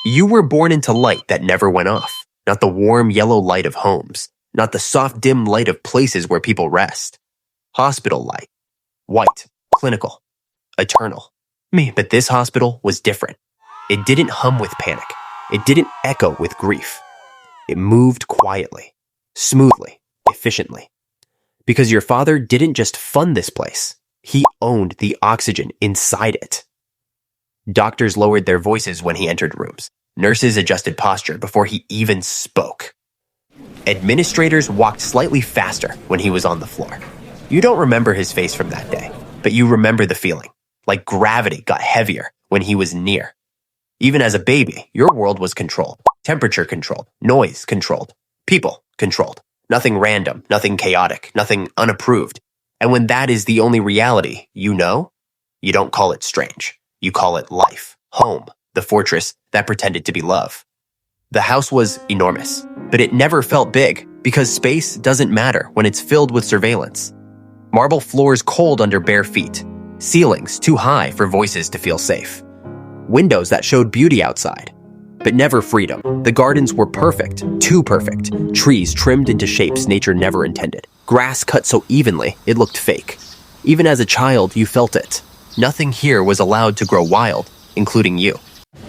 You were born into light that never went off, not the warm yellow light of homes, not the soft dim light of places where people rest. Hospital light. White, clinical, eternal. But this hospital was different. It didn't hum with panic. It didn't echo with grief. It moved quietly, smoothly, efficiently. Because your father didn't just fund this place. He owned the oxygen inside it. Doctors lowered their voices when he entered rooms. Nurses adjusted posture before he even spoke. Administrators walked slightly faster when he was on the floor. You don't remember his face from that day, but you remember the feeling, like gravity got heavier when he was near. Even as a baby, your world was controlled, temperature controlled, noise controlled, people controlled. Nothing random, nothing chaotic, nothing unapproved. And when that is the only reality you know, you don't call it strange. You call it life, home, the fortress that pretended to be love. The house was enormous, but it never felt big because space doesn't matter when it's filled with surveillance. Marble floors cold under bare feet, ceilings too high for voices to feel safe. Windows that showed beauty outside, but never freedom. The gardens were perfect, too perfect. Trees trimmed into shapes nature never intended. Grass cut so evenly, it looked fake. Even as a child, you felt it. Nothing here was allowed to grow wild, including you.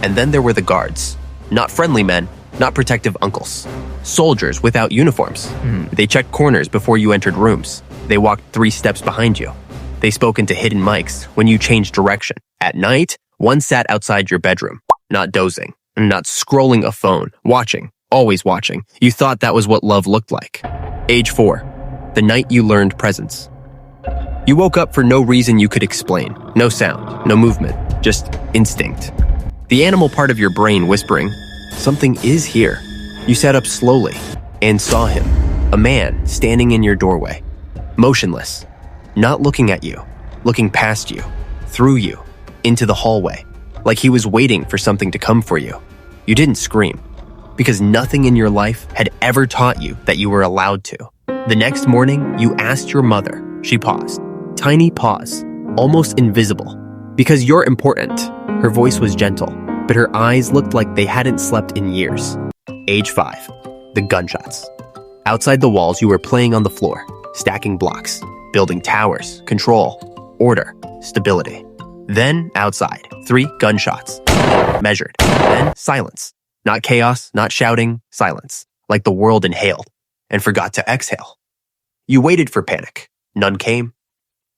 And then there were the guards. Not friendly men, not protective uncles. Soldiers without uniforms. They checked corners before you entered rooms. They walked 3 steps behind you. They spoke into hidden mics when you changed direction. At night, one sat outside your bedroom, not dozing, not scrolling a phone, watching, always watching. You thought that was what love looked like. Age 4, the night you learned presence. You woke up for no reason you could explain. No sound, no movement, just instinct. The animal part of your brain whispering, something is here. You sat up slowly and saw him, a man standing in your doorway, motionless, not looking at you, looking past you, through you, into the hallway, like he was waiting for something to come for you. You didn't scream, because nothing in your life had ever taught you that you were allowed to. The next morning, you asked your mother. She paused. Tiny pause, almost invisible. Because you're important. Her voice was gentle, but her eyes looked like they hadn't slept in years. Age 5, the gunshots. Outside the walls, you were playing on the floor, stacking blocks, building towers, control, order, stability. Then outside, 3 gunshots, measured, then silence. Not chaos, not shouting, silence, like the world inhaled and forgot to exhale. You waited for panic. None came.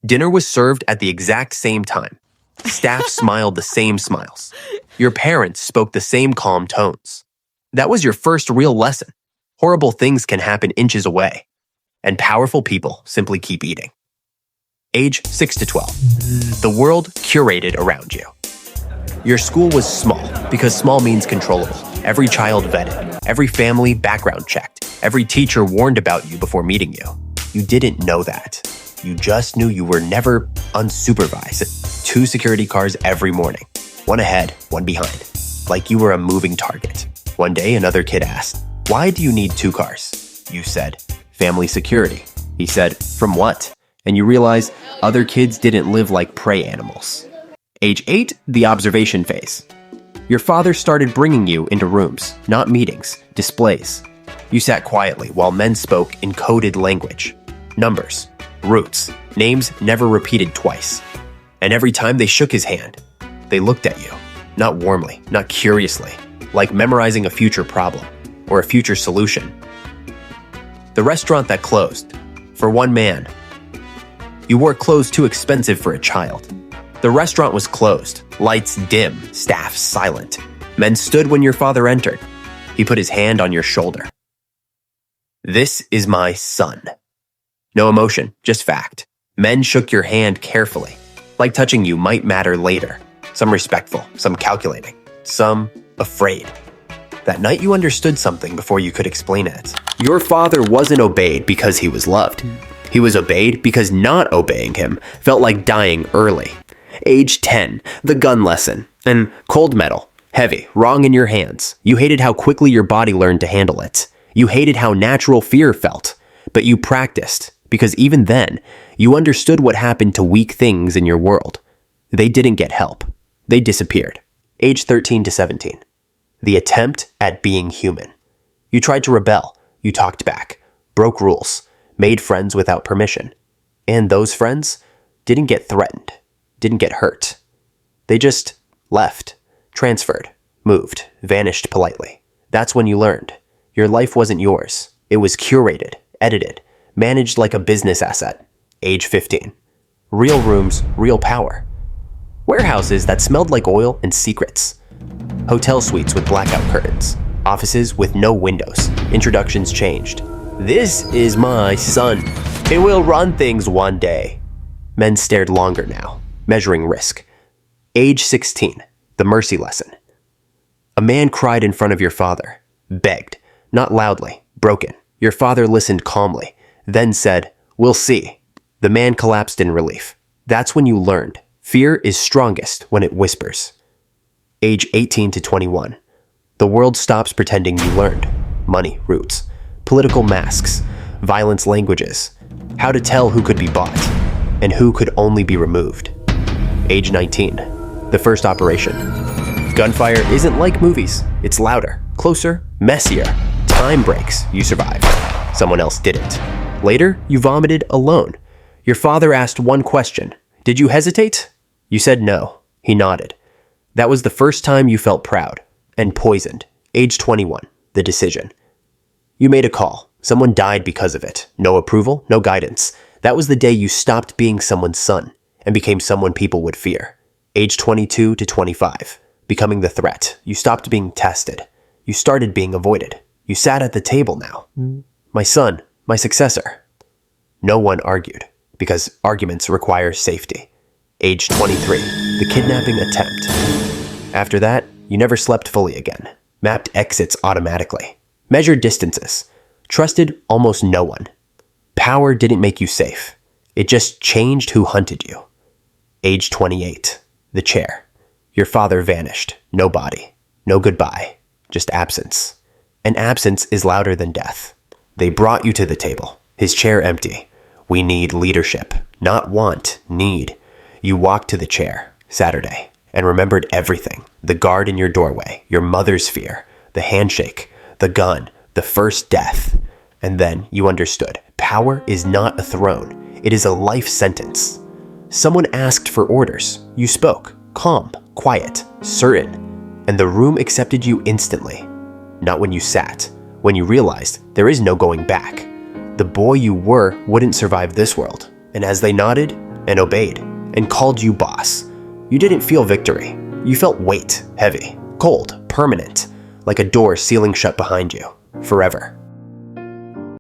Dinner was served at the exact same time. Staff smiled the same smiles. Your parents spoke the same calm tones. That was your first real lesson. Horrible things can happen inches away, and powerful people simply keep eating. Age 6 to 12. The world curated around you. Your school was small, because small means controllable. Every child vetted, every family background checked, every teacher warned about you before meeting you. You didn't know that. You just knew you were never unsupervised. 2 security cars every morning. One ahead, one behind. Like you were a moving target. One day, another kid asked, "Why do you need 2 cars?" You said, "Family security." He said, "From what?" And you realize other kids didn't live like prey animals. Age 8, the observation phase. Your father started bringing you into rooms, not meetings, displays. You sat quietly while men spoke in coded language. Numbers, roots, names never repeated twice. And every time they shook his hand, they looked at you, not warmly, not curiously, like memorizing a future problem or a future solution. The restaurant that closed, for one man. You wore clothes too expensive for a child. The restaurant was closed, lights dim, staff silent. Men stood when your father entered. He put his hand on your shoulder. "This is my son." No emotion, just fact. Men shook your hand carefully, like touching you might matter later. Some respectful, some calculating, some afraid. That night you understood something before you could explain it. Your father wasn't obeyed because he was loved. He was obeyed because not obeying him felt like dying early. Age 10, the gun lesson. And cold metal, heavy, wrong in your hands. You hated how quickly your body learned to handle it. You hated how natural fear felt. But you practiced, because even then, you understood what happened to weak things in your world. They didn't get help. They disappeared. Age 13 to 17. The attempt at being human. You tried to rebel. You talked back, broke rules, made friends without permission. And those friends didn't get threatened, didn't get hurt. They just left, transferred, moved, vanished politely. That's when you learned. Your life wasn't yours. It was curated, edited, managed like a business asset. Age 15. Real rooms, real power. Warehouses that smelled like oil and secrets. Hotel suites with blackout curtains. Offices with no windows. Introductions changed. This is my son. He will run things one day. Men stared longer now, measuring risk. Age 16. The mercy lesson. A man cried in front of your father. Begged. Not loudly. Broken. Your father listened calmly. Then said, "We'll see." The man collapsed in relief. That's when you learned. Fear is strongest when it whispers. Age 18 to 21. The world stops pretending you learned. Money roots. Political masks. Violence languages. How to tell who could be bought and who could only be removed. Age 19. The first operation. Gunfire isn't like movies. It's louder, closer, messier. Time breaks. You survive. Someone else didn't. Later, you vomited alone. Your father asked one question. Did you hesitate? You said no. He nodded. That was the first time you felt proud and poisoned. Age 21. The decision. You made a call. Someone died because of it. No approval, no guidance. That was the day you stopped being someone's son and became someone people would fear. Age 22 to 25. Becoming the threat. You stopped being tested. You started being avoided. You sat at the table now. My son, my successor. No one argued, because arguments require safety. Age 23. The kidnapping attempt. After that, you never slept fully again. Mapped exits automatically. Measured distances. Trusted almost no one. Power didn't make you safe. It just changed who hunted you. Age 28. The chair. Your father vanished. No body. No goodbye. Just absence. And absence is louder than death. They brought you to the table. His chair empty. We need leadership. Not want. Need. You walked to the chair. Saturday. And remembered everything. The guard in your doorway. Your mother's fear. The handshake. The gun. The first death. And then you understood. Power is not a throne. It is a life sentence. Someone asked for orders. You spoke. Calm. Quiet. Certain. And the room accepted you instantly. Not when you sat. When you realized there is no going back. The boy you were wouldn't survive this world. And as they nodded and obeyed and called you boss, you didn't feel victory. You felt weight, heavy, cold, permanent, like a door sealing shut behind you, forever.